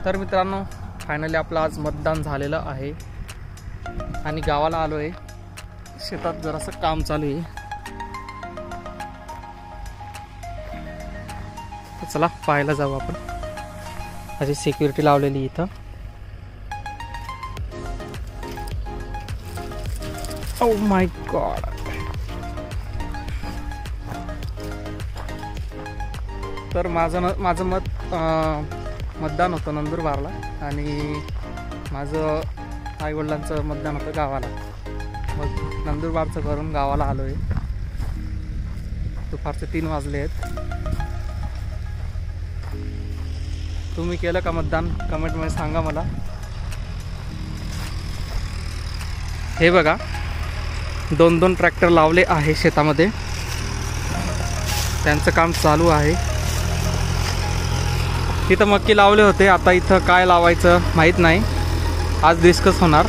तर मित्रांनो, फायनली आपलं आज मतदान झालेलं आहे आणि गावाला आलो आहे. शेतात जरासं काम चालू आहे. तर चला पाहायला जाऊ आपण. अशी सिक्युरिटी लावलेली इथं. Oh my God. तर माझं मतदान होतं नंदुरबारला आणि माझं आईवडिलांचं मतदान होतं गावाला. मग नंदुरबारचं करून गावाला आलो आहे. दुपारचे 3 वाजले आहेत. तुम्ही केलं का मतदान? कमेंटमध्ये सांगा मला. हे बघा, 2 ट्रॅक्टर लावले आहे शेतामध्ये. त्यांचं काम चालू आहे. तिथं मक्की लावले होते. आता इथं काय लावायचं माहीत नाही. आज डिस्कस होणार.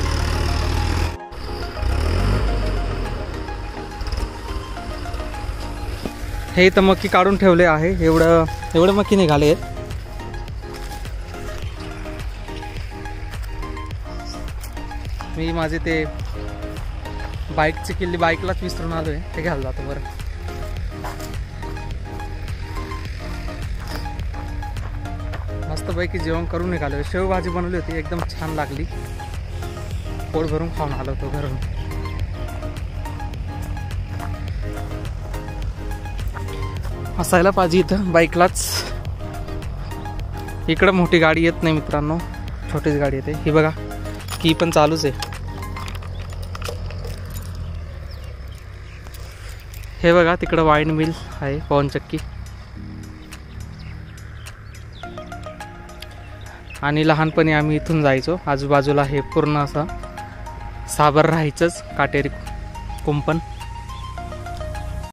हे इथं मक्की काढून ठेवले आहे. एवढं मक्की निघाले आहेत. मी माझे ते बाईकची किल्ली बाईकलाच विसरून आलो आहे. ते घ्यायला जातो. बरं, मस्तपैकी जेवण करून निघालो. शेवभाजी बनवली होती, एकदम छान लागली. पोट भरून खाऊन आलो होतो घरून. असायला पाहिजे इथं बाईकलाच. इकडं मोठी गाडी येत नाही मित्रांनो, छोटीच गाडी येते. ही बघा, की पण चालूच आहे. हे बघा, तिकडं वाईन मिल आहे, पवनचक्की. आणि लहानपणी आम्ही इथून जायचो. आजूबाजूला हे पूर्ण असं साबर राहायचंच, काटेरी कुंपण.